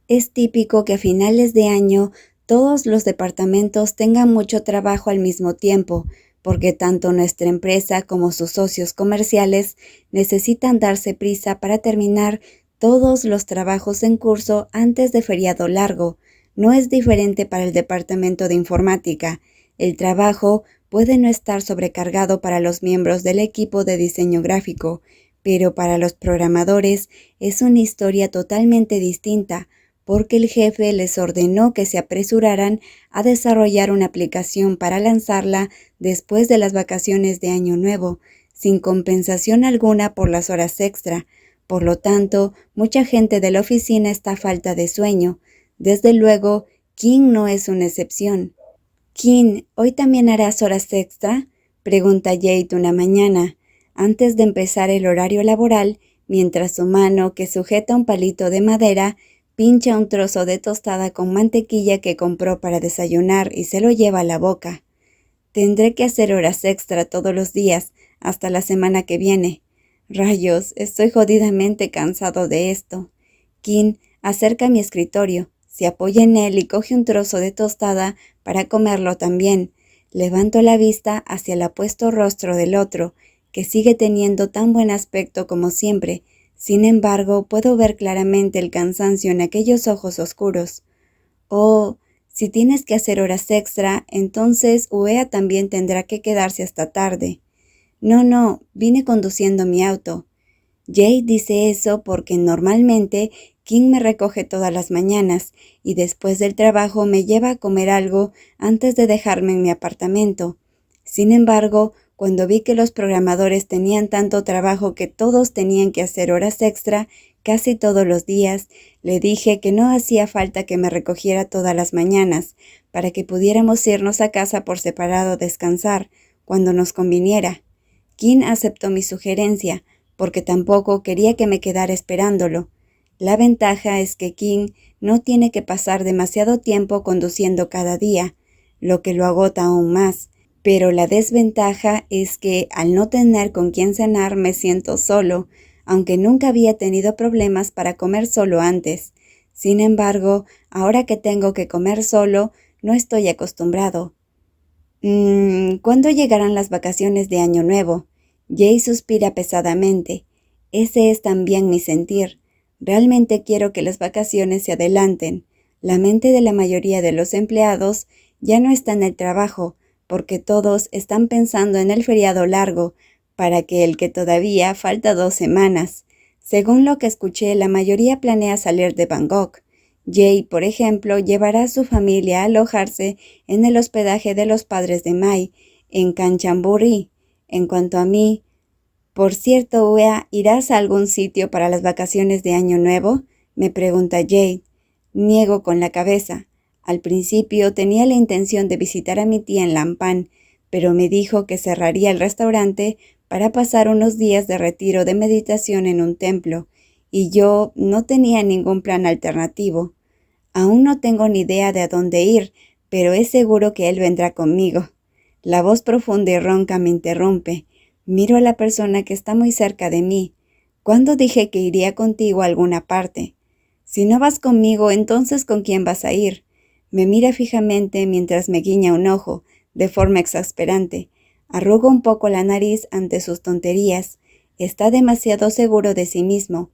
Es típico que a finales de año todos los departamentos tengan mucho trabajo al mismo tiempo, porque tanto nuestra empresa como sus socios comerciales necesitan darse prisa para terminar todos los trabajos en curso antes de feriado largo. No es diferente para el departamento de informática. El trabajo puede no estar sobrecargado para los miembros del equipo de diseño gráfico, pero para los programadores es una historia totalmente distinta, porque el jefe les ordenó que se apresuraran a desarrollar una aplicación para lanzarla después de las vacaciones de Año Nuevo, sin compensación alguna por las horas extra. Por lo tanto, mucha gente de la oficina está a falta de sueño. Desde luego, King no es una excepción. «King, ¿hoy también harás horas extra?», pregunta Jade una mañana, antes de empezar el horario laboral, mientras su mano, que sujeta un palito de madera, pincha un trozo de tostada con mantequilla que compró para desayunar y se lo lleva a la boca. «Tendré que hacer horas extra todos los días, hasta la semana que viene. Rayos, estoy jodidamente cansado de esto». King acerca mi escritorio, se apoya en él y coge un trozo de tostada para comerlo también. Levanto la vista hacia el apuesto rostro del otro, que sigue teniendo tan buen aspecto como siempre. Sin embargo, puedo ver claramente el cansancio en aquellos ojos oscuros. «Oh, si tienes que hacer horas extra, entonces Uea también tendrá que quedarse hasta tarde». «No, vine conduciendo mi auto». Jade dice eso porque normalmente King me recoge todas las mañanas y después del trabajo me lleva a comer algo antes de dejarme en mi apartamento. Sin embargo, cuando vi que los programadores tenían tanto trabajo que todos tenían que hacer horas extra casi todos los días, le dije que no hacía falta que me recogiera todas las mañanas para que pudiéramos irnos a casa por separado a descansar cuando nos conviniera. King aceptó mi sugerencia, porque tampoco quería que me quedara esperándolo. La ventaja es que King no tiene que pasar demasiado tiempo conduciendo cada día, lo que lo agota aún más, pero la desventaja es que al no tener con quién cenar me siento solo, aunque nunca había tenido problemas para comer solo antes. Sin embargo, ahora que tengo que comer solo, no estoy acostumbrado. ¿Cuándo llegarán las vacaciones de Año Nuevo? Jay suspira pesadamente. Ese es también mi sentir. Realmente quiero que las vacaciones se adelanten. La mente de la mayoría de los empleados ya no está en el trabajo, porque todos están pensando en el feriado largo, para el que todavía falta 2 semanas. Según lo que escuché, la mayoría planea salir de Bangkok. Jay, por ejemplo, llevará a su familia a alojarse en el hospedaje de los padres de Mai, en Kanchanaburi. En cuanto a mí, «Por cierto, Uea, ¿irás a algún sitio para las vacaciones de Año Nuevo?», me pregunta Jade. Niego con la cabeza. Al principio tenía la intención de visitar a mi tía en Lampan, pero me dijo que cerraría el restaurante para pasar unos días de retiro de meditación en un templo, y yo no tenía ningún plan alternativo. Aún no tengo ni idea de a dónde ir, pero es seguro que él vendrá conmigo. La voz profunda y ronca me interrumpe. Miro a la persona que está muy cerca de mí. ¿Cuándo dije que iría contigo a alguna parte? Si no vas conmigo, entonces ¿con quién vas a ir? Me mira fijamente mientras me guiña un ojo, de forma exasperante. Arrugo un poco la nariz ante sus tonterías. Está demasiado seguro de sí mismo.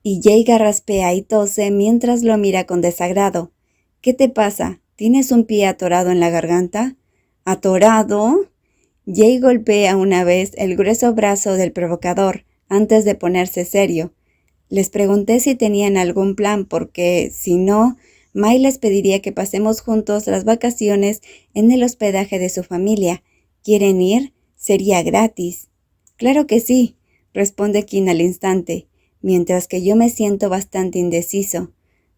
Y Jay garraspea y tose mientras lo mira con desagrado. ¿Qué te pasa? ¿Tienes un pie atorado en la garganta? ¿Atorado? Jay golpea una vez el grueso brazo del provocador antes de ponerse serio. Les pregunté si tenían algún plan porque, si no, Mai les pediría que pasemos juntos las vacaciones en el hospedaje de su familia. ¿Quieren ir? Sería gratis. Claro que sí, responde King al instante, mientras que yo me siento bastante indeciso.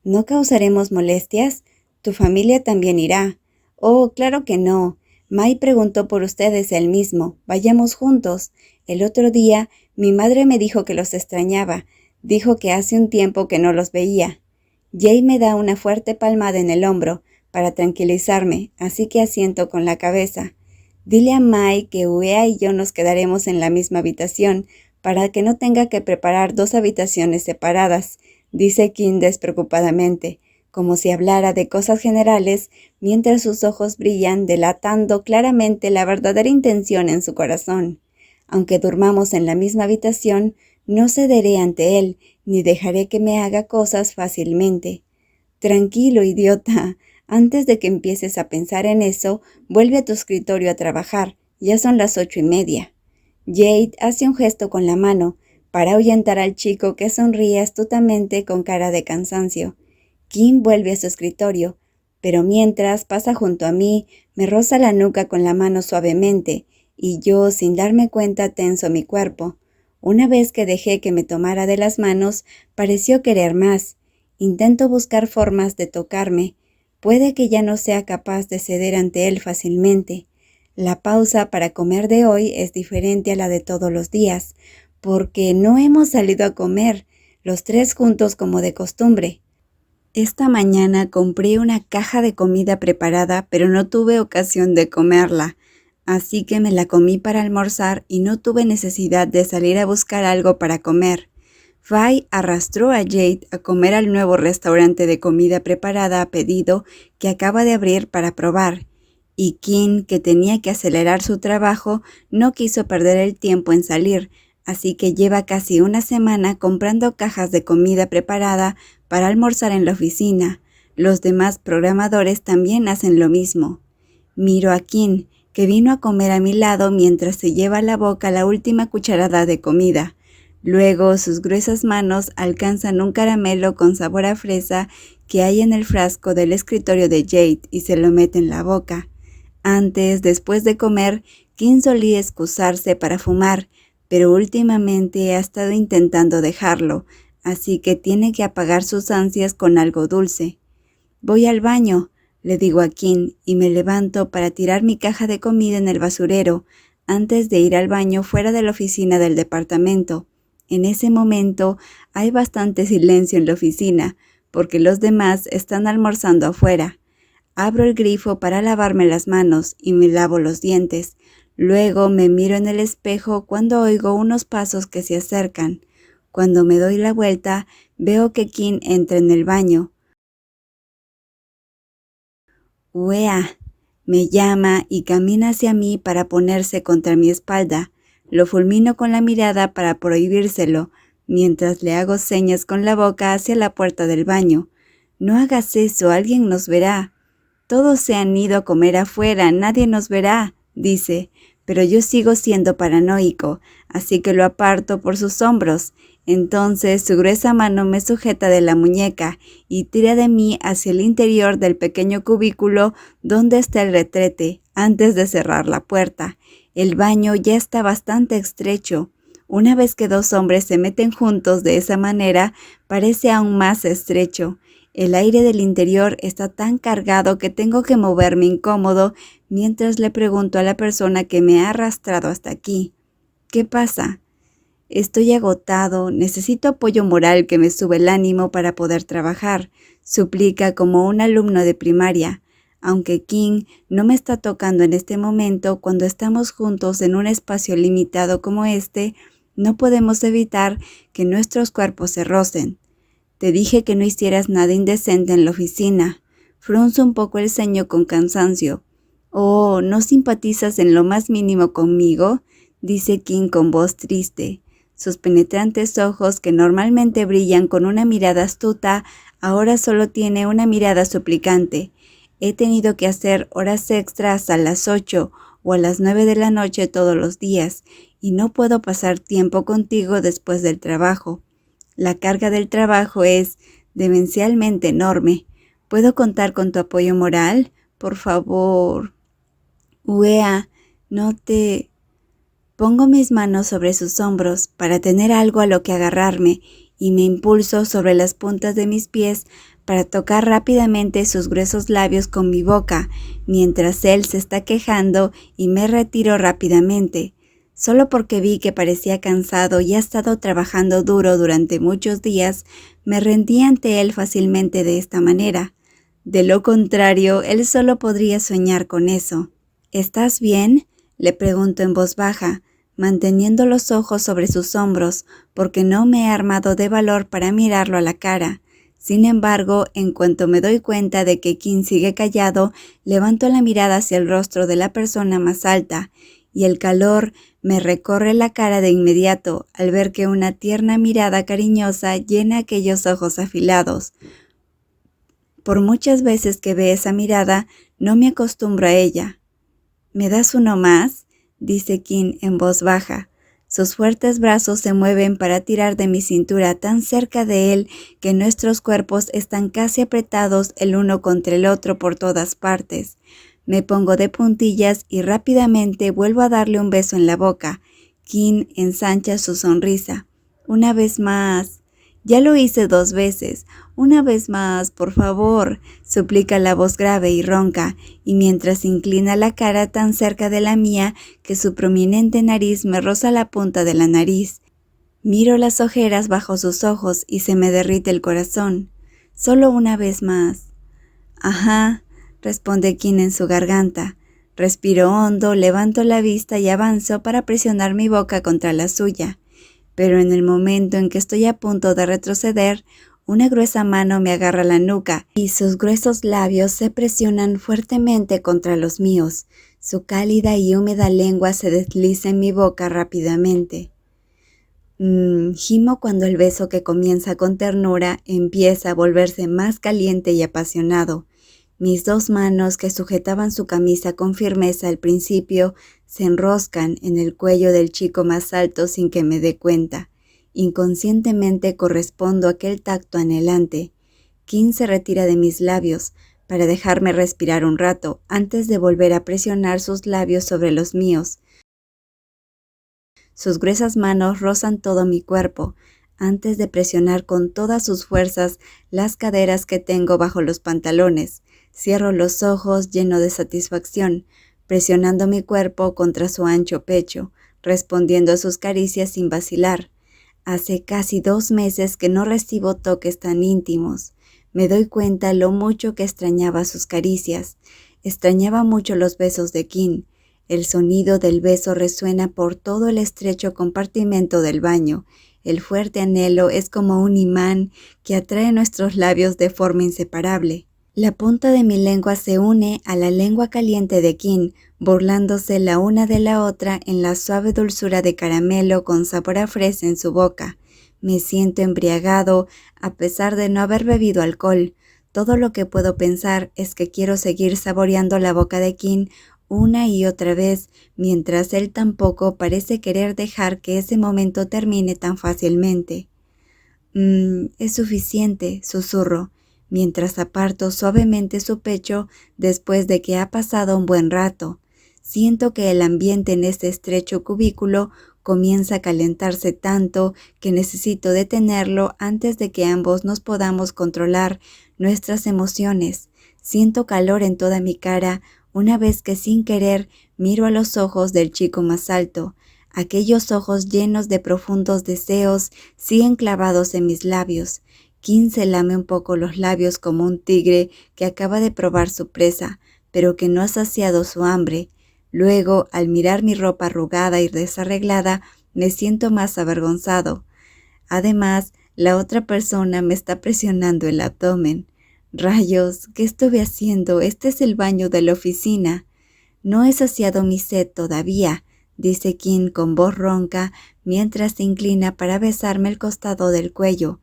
¿No causaremos molestias? Tu familia también irá. Oh, claro que no. Mai preguntó por ustedes él mismo. Vayamos juntos. El otro día mi madre me dijo que los extrañaba. Dijo que hace un tiempo que no los veía. Jay me da una fuerte palmada en el hombro para tranquilizarme, así que asiento con la cabeza. Dile a Mai que Uea y yo nos quedaremos en la misma habitación para que no tenga que preparar 2 habitaciones separadas, dice Kim despreocupadamente, como si hablara de cosas generales, mientras sus ojos brillan, delatando claramente la verdadera intención en su corazón. Aunque durmamos en la misma habitación, no cederé ante él, ni dejaré que me haga cosas fácilmente. Tranquilo, idiota. Antes de que empieces a pensar en eso, vuelve a tu escritorio a trabajar. Ya son las 8:30. Jade hace un gesto con la mano para ahuyentar al chico que sonríe astutamente con cara de cansancio. Kim vuelve a su escritorio, pero mientras pasa junto a mí, me roza la nuca con la mano suavemente, y yo, sin darme cuenta, tenso mi cuerpo. Una vez que dejé que me tomara de las manos, pareció querer más. Intento buscar formas de tocarme. Puede que ya no sea capaz de ceder ante él fácilmente. La pausa para comer de hoy es diferente a la de todos los días, porque no hemos salido a comer, los 3 juntos como de costumbre. Esta mañana compré una caja de comida preparada, pero no tuve ocasión de comerla, así que me la comí para almorzar y no tuve necesidad de salir a buscar algo para comer. Vi arrastró a Jade a comer al nuevo restaurante de comida preparada a pedido que acaba de abrir para probar, y Kim, que tenía que acelerar su trabajo, no quiso perder el tiempo en salir, así que lleva casi una semana comprando cajas de comida preparada para almorzar en la oficina. Los demás programadores también hacen lo mismo. Miro a Kim, que vino a comer a mi lado mientras se lleva a la boca la última cucharada de comida. Luego sus gruesas manos alcanzan un caramelo con sabor a fresa que hay en el frasco del escritorio de Jade y se lo mete en la boca. Después de comer, Kim solía excusarse para fumar, pero últimamente ha estado intentando dejarlo, así que tiene que apagar sus ansias con algo dulce. Voy al baño, le digo a Kim, y me levanto para tirar mi caja de comida en el basurero, antes de ir al baño fuera de la oficina del departamento. En ese momento hay bastante silencio en la oficina, porque los demás están almorzando afuera. Abro el grifo para lavarme las manos y me lavo los dientes. Luego me miro en el espejo cuando oigo unos pasos que se acercan. Cuando me doy la vuelta, veo que Kim entra en el baño. «Uea», me llama y camina hacia mí para ponerse contra mi espalda. Lo fulmino con la mirada para prohibírselo, mientras le hago señas con la boca hacia la puerta del baño. «No hagas eso, alguien nos verá». «Todos se han ido a comer afuera, nadie nos verá», dice, pero yo sigo siendo paranoico, así que lo aparto por sus hombros. Entonces su gruesa mano me sujeta de la muñeca y tira de mí hacia el interior del pequeño cubículo donde está el retrete, antes de cerrar la puerta. El baño ya está bastante estrecho. Una vez que 2 hombres se meten juntos de esa manera, parece aún más estrecho. El aire del interior está tan cargado que tengo que moverme incómodo mientras le pregunto a la persona que me ha arrastrado hasta aquí. «¿Qué pasa?» «Estoy agotado, necesito apoyo moral que me sube el ánimo para poder trabajar», suplica como un alumno de primaria. Aunque Kim no me está tocando en este momento, cuando estamos juntos en un espacio limitado como este, no podemos evitar que nuestros cuerpos se rocen. «Te dije que no hicieras nada indecente en la oficina». Frunzo un poco el ceño con cansancio. «Oh, ¿no simpatizas en lo más mínimo conmigo?», dice Kim con voz triste. Sus penetrantes ojos, que normalmente brillan con una mirada astuta, ahora solo tiene una mirada suplicante. «He tenido que hacer horas extras a las 8 o a las 9 de la noche todos los días, y no puedo pasar tiempo contigo después del trabajo. La carga del trabajo es demencialmente enorme. ¿Puedo contar con tu apoyo moral? Por favor». «Uea, no te...». Pongo mis manos sobre sus hombros para tener algo a lo que agarrarme y me impulso sobre las puntas de mis pies para tocar rápidamente sus gruesos labios con mi boca, mientras él se está quejando, y me retiro rápidamente. Solo porque vi que parecía cansado y ha estado trabajando duro durante muchos días, me rendí ante él fácilmente de esta manera. De lo contrario, él solo podría soñar con eso. «¿Estás bien?», le pregunto en voz baja. manteniendo los ojos sobre sus hombros, porque no me he armado de valor para mirarlo a la cara. Sin embargo, en cuanto me doy cuenta de que Kim sigue callado, levanto la mirada hacia el rostro de la persona más alta, y el calor me recorre la cara de inmediato al ver que una tierna mirada cariñosa llena aquellos ojos afilados. Por muchas veces que ve esa mirada, no me acostumbro a ella. ¿Me das uno más?, dice Kim en voz baja. Sus fuertes brazos se mueven para tirar de mi cintura tan cerca de él que nuestros cuerpos están casi apretados el uno contra el otro por todas partes. Me pongo de puntillas y rápidamente vuelvo a darle un beso en la boca. Kim ensancha su sonrisa. Una vez más. Ya lo hice 2 veces. Una vez más, por favor, suplica la voz grave y ronca, y mientras inclina la cara tan cerca de la mía que su prominente nariz me roza la punta de la nariz. Miro las ojeras bajo sus ojos y se me derrite el corazón. Solo una vez más. Ajá, responde Kim en su garganta. Respiro hondo, levanto la vista y avanzo para presionar mi boca contra la suya. Pero en el momento en que estoy a punto de retroceder, una gruesa mano me agarra la nuca y sus gruesos labios se presionan fuertemente contra los míos. Su cálida y húmeda lengua se desliza en mi boca rápidamente. Gimo cuando el beso, que comienza con ternura, empieza a volverse más caliente y apasionado. Mis 2 manos, que sujetaban su camisa con firmeza al principio, se enroscan en el cuello del chico más alto sin que me dé cuenta. Inconscientemente correspondo a aquel tacto anhelante. Kim se retira de mis labios para dejarme respirar un rato antes de volver a presionar sus labios sobre los míos. Sus gruesas manos rozan todo mi cuerpo antes de presionar con todas sus fuerzas las caderas que tengo bajo los pantalones. Cierro los ojos lleno de satisfacción, presionando mi cuerpo contra su ancho pecho, respondiendo a sus caricias sin vacilar. Hace casi 2 meses que no recibo toques tan íntimos. Me doy cuenta lo mucho que extrañaba sus caricias. Extrañaba mucho los besos de Kim. El sonido del beso resuena por todo el estrecho compartimento del baño. El fuerte anhelo es como un imán que atrae nuestros labios de forma inseparable. La punta de mi lengua se une a la lengua caliente de Kim, burlándose la una de la otra en la suave dulzura de caramelo con sabor a fresa en su boca. Me siento embriagado a pesar de no haber bebido alcohol. Todo lo que puedo pensar es que quiero seguir saboreando la boca de Kim una y otra vez, mientras él tampoco parece querer dejar que ese momento termine tan fácilmente. Es suficiente, susurro, mientras aparto suavemente su pecho después de que ha pasado un buen rato. Siento que el ambiente en este estrecho cubículo comienza a calentarse tanto que necesito detenerlo antes de que ambos nos podamos controlar nuestras emociones. Siento calor en toda mi cara una vez que sin querer miro a los ojos del chico más alto. Aquellos ojos llenos de profundos deseos siguen clavados en mis labios. Kim se lame un poco los labios como un tigre que acaba de probar su presa, pero que no ha saciado su hambre. Luego, al mirar mi ropa arrugada y desarreglada, me siento más avergonzado. Además, la otra persona me está presionando el abdomen. Rayos, ¿qué estuve haciendo? Este es el baño de la oficina. No he saciado mi sed todavía, dice Kim con voz ronca mientras se inclina para besarme el costado del cuello.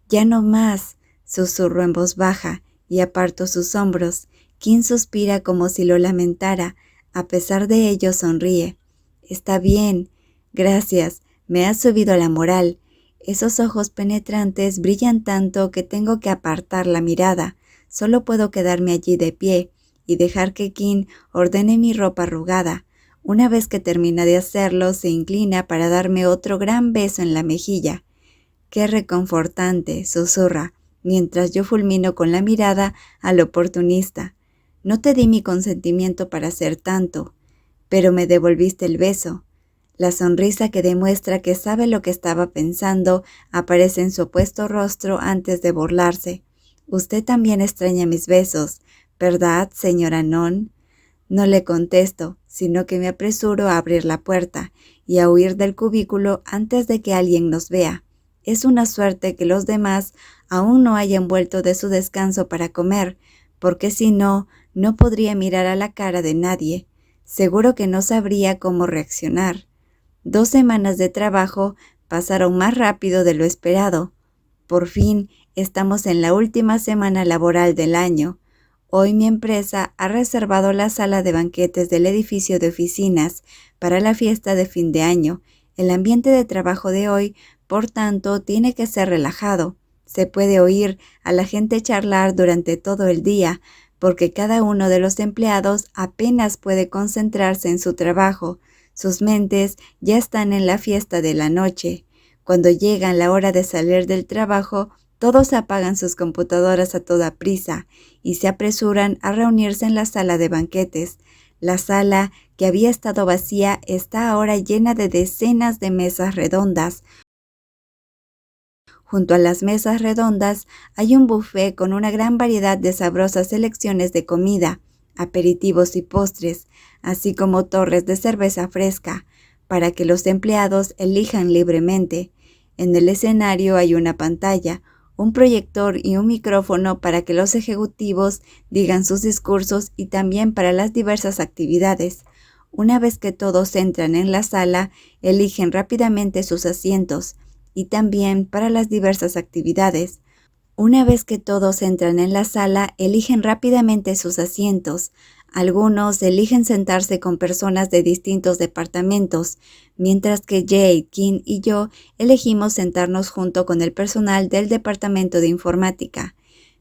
Ya no más, susurro en voz baja y aparto sus hombros. Kim suspira como si lo lamentara. A pesar de ello sonríe. Está bien, gracias, me has subido la moral. Esos ojos penetrantes brillan tanto que tengo que apartar la mirada. Solo puedo quedarme allí de pie y dejar que Kim ordene mi ropa arrugada. Una vez que termina de hacerlo, se inclina para darme otro gran beso en la mejilla. Qué reconfortante, susurra, mientras yo fulmino con la mirada al oportunista. No te di mi consentimiento para hacer tanto, pero me devolviste el beso. La sonrisa que demuestra que sabe lo que estaba pensando aparece en su opuesto rostro antes de burlarse. Usted también extraña mis besos, ¿verdad, señora Non? No le contesto, sino que me apresuro a abrir la puerta y a huir del cubículo antes de que alguien nos vea. Es una suerte que los demás aún no hayan vuelto de su descanso para comer, porque si no, no podría mirar a la cara de nadie. Seguro que no sabría cómo reaccionar. 2 semanas de trabajo pasaron más rápido de lo esperado. Por fin, estamos en la última semana laboral del año. Hoy mi empresa ha reservado la sala de banquetes del edificio de oficinas para la fiesta de fin de año. El ambiente de trabajo de hoy, por tanto, tiene que ser relajado. Se puede oír a la gente charlar durante todo el día, porque cada uno de los empleados apenas puede concentrarse en su trabajo. Sus mentes ya están en la fiesta de la noche. Cuando llega la hora de salir del trabajo, todos apagan sus computadoras a toda prisa y se apresuran a reunirse en la sala de banquetes. La sala, que había estado vacía, está ahora llena de decenas de mesas redondas. Junto a las mesas redondas hay un buffet con una gran variedad de sabrosas selecciones de comida, aperitivos y postres, así como torres de cerveza fresca, para que los empleados elijan libremente. En el escenario hay una pantalla, un proyector y un micrófono para que los ejecutivos digan sus discursos y también para las diversas actividades. Una vez que todos entran en la sala, eligen rápidamente sus asientos y también para las diversas actividades. Una vez que todos entran en la sala, eligen rápidamente sus asientos. Algunos eligen sentarse con personas de distintos departamentos, mientras que Jay, Kim y yo elegimos sentarnos junto con el personal del departamento de informática.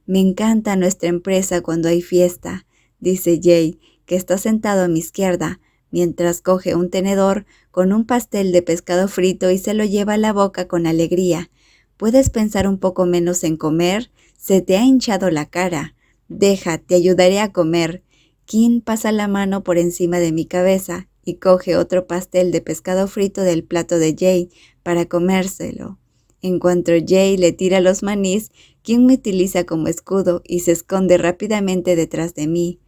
Me encanta nuestra empresa cuando hay fiesta, dice Jay, que está sentado a mi izquierda, mientras coge un tenedor con un pastel de pescado frito y se lo lleva a la boca con alegría. ¿Puedes pensar un poco menos en comer? Se te ha hinchado la cara. Deja, te ayudaré a comer. Kim pasa la mano por encima de mi cabeza y coge otro pastel de pescado frito del plato de Jay para comérselo. En cuanto Jay le tira los manís, Kim me utiliza como escudo y se esconde rápidamente detrás de mí.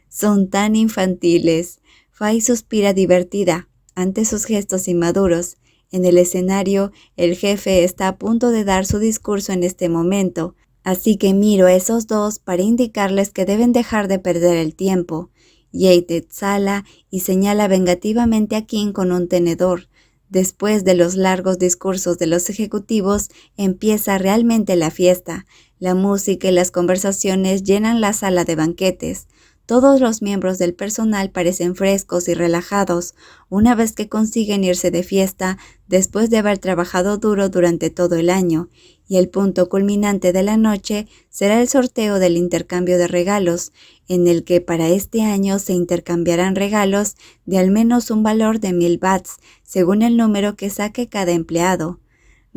Son tan infantiles. Fay suspira divertida ante sus gestos inmaduros. En el escenario, el jefe está a punto de dar su discurso en este momento, así que miro a esos dos para indicarles que deben dejar de perder el tiempo. Jay te exhala y señala vengativamente a Kim con un tenedor. Después de los largos discursos de los ejecutivos, empieza realmente la fiesta. La música y las conversaciones llenan la sala de banquetes. Todos los miembros del personal parecen frescos y relajados una vez que consiguen irse de fiesta después de haber trabajado duro durante todo el año, y el punto culminante de la noche será el sorteo del intercambio de regalos, en el que para este año se intercambiarán regalos de al menos un valor de 1000 bahts, según el número que saque cada empleado.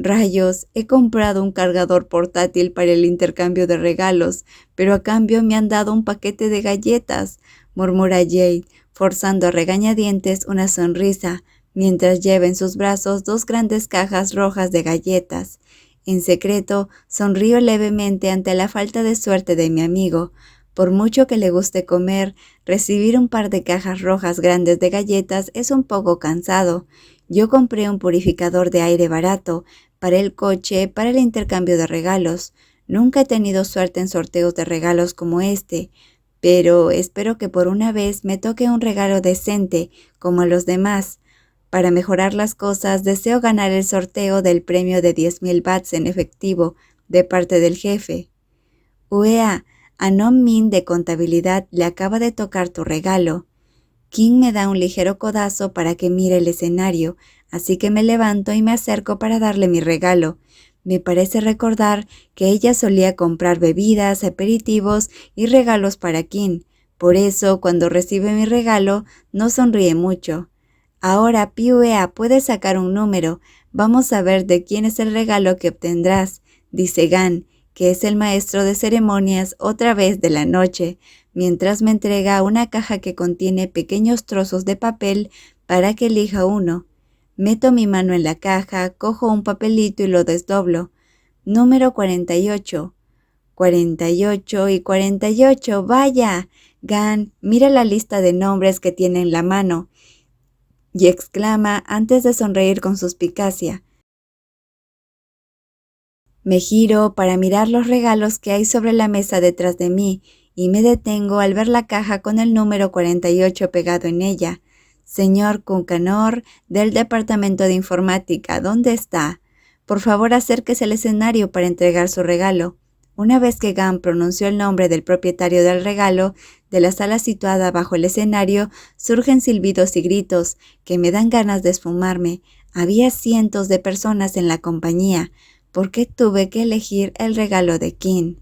Rayos, he comprado un cargador portátil para el intercambio de regalos, pero a cambio me han dado un paquete de galletas, murmura Jade, forzando a regañadientes una sonrisa, mientras lleva en sus brazos 2 grandes cajas rojas de galletas. En secreto, sonrío levemente ante la falta de suerte de mi amigo. Por mucho que le guste comer, recibir un par de cajas rojas grandes de galletas es un poco cansado. Yo compré un purificador de aire barato para el coche para el intercambio de regalos. Nunca he tenido suerte en sorteos de regalos como este, pero espero que por una vez me toque un regalo decente como a los demás. Para mejorar las cosas, deseo ganar el sorteo del premio de 10,000 bahts en efectivo de parte del jefe. Uea, a Non Min de contabilidad le acaba de tocar tu regalo. Kim me da un ligero codazo para que mire el escenario, así que me levanto y me acerco para darle mi regalo. Me parece recordar que ella solía comprar bebidas, aperitivos y regalos para Kim. Por eso, cuando recibe mi regalo, no sonríe mucho. Ahora, Piuea, puedes sacar un número. Vamos a ver de quién es el regalo que obtendrás, dice Gan, que es el maestro de ceremonias otra vez de la noche, mientras me entrega una caja que contiene pequeños trozos de papel para que elija uno. Meto mi mano en la caja, cojo un papelito y lo desdoblo. Número 48. 48 y 48, vaya. Gan mira la lista de nombres que tiene en la mano y exclama antes de sonreír con suspicacia. Me giro para mirar los regalos que hay sobre la mesa detrás de mí y me detengo al ver la caja con el número 48 pegado en ella. Señor Kunkanor, del Departamento de Informática, ¿dónde está? Por favor, acérquese al escenario para entregar su regalo. Una vez que Gan pronunció el nombre del propietario del regalo, de la sala situada bajo el escenario surgen silbidos y gritos que me dan ganas de esfumarme. Había cientos de personas en la compañía. ¿Por qué tuve que elegir el regalo de Kin?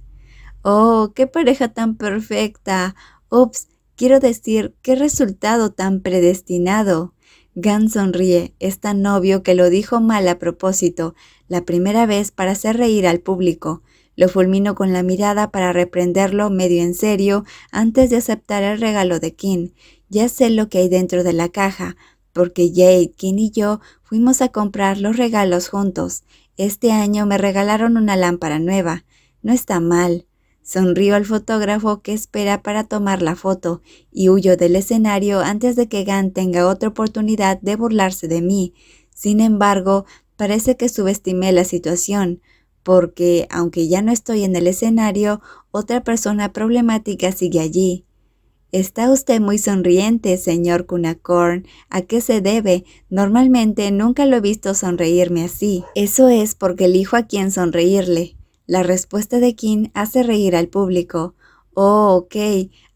¡Oh, qué pareja tan perfecta! Ups, quiero decir, qué resultado tan predestinado. Gan sonríe, es tan obvio que lo dijo mal a propósito, la primera vez para hacer reír al público. Lo fulmino con la mirada para reprenderlo medio en serio antes de aceptar el regalo de Kin. Ya sé lo que hay dentro de la caja, porque Jade, Kin y yo fuimos a comprar los regalos juntos. Este año me regalaron una lámpara nueva. No está mal. Sonrío al fotógrafo que espera para tomar la foto y huyo del escenario antes de que Gan tenga otra oportunidad de burlarse de mí. Sin embargo, parece que subestimé la situación, porque, aunque ya no estoy en el escenario, otra persona problemática sigue allí. Está usted muy sonriente, señor Kunakorn. ¿A qué se debe? Normalmente nunca lo he visto sonreírme así. Eso es porque elijo a quién sonreírle. La respuesta de Kin hace reír al público. Oh, ok.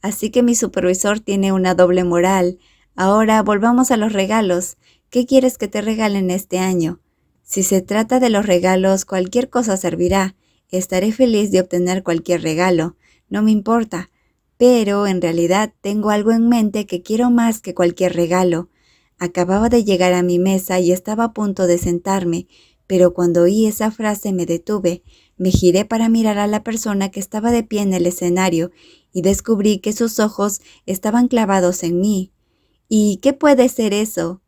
Así que mi supervisor tiene una doble moral. Ahora volvamos a los regalos. ¿Qué quieres que te regalen este año? Si se trata de los regalos, cualquier cosa servirá. Estaré feliz de obtener cualquier regalo. No me importa. Pero en realidad tengo algo en mente que quiero más que cualquier regalo. Acababa de llegar a mi mesa y estaba a punto de sentarme, pero cuando oí esa frase me detuve. Me giré para mirar a la persona que estaba de pie en el escenario y descubrí que sus ojos estaban clavados en mí. ¿Y qué puede ser eso?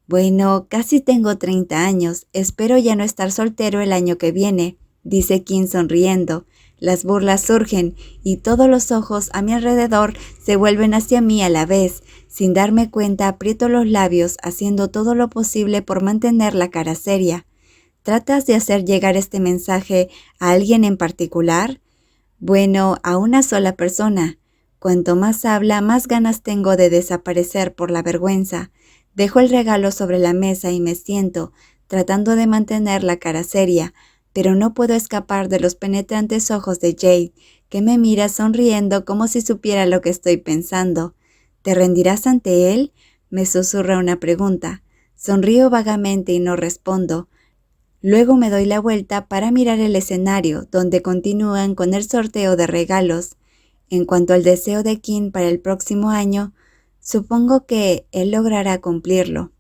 Bueno, casi tengo 30 años. Espero ya no estar soltero el año que viene, dice Kin sonriendo. Las burlas surgen y todos los ojos a mi alrededor se vuelven hacia mí a la vez. Sin darme cuenta, aprieto los labios, haciendo todo lo posible por mantener la cara seria. ¿Tratas de hacer llegar este mensaje a alguien en particular? Bueno, a una sola persona. Cuanto más habla, más ganas tengo de desaparecer por la vergüenza. Dejo el regalo sobre la mesa y me siento, tratando de mantener la cara seria, pero no puedo escapar de los penetrantes ojos de Jade, que me mira sonriendo como si supiera lo que estoy pensando. ¿Te rendirás ante él? Me susurra una pregunta. Sonrío vagamente y no respondo. Luego me doy la vuelta para mirar el escenario, donde continúan con el sorteo de regalos. En cuanto al deseo de Kin para el próximo año, supongo que él logrará cumplirlo.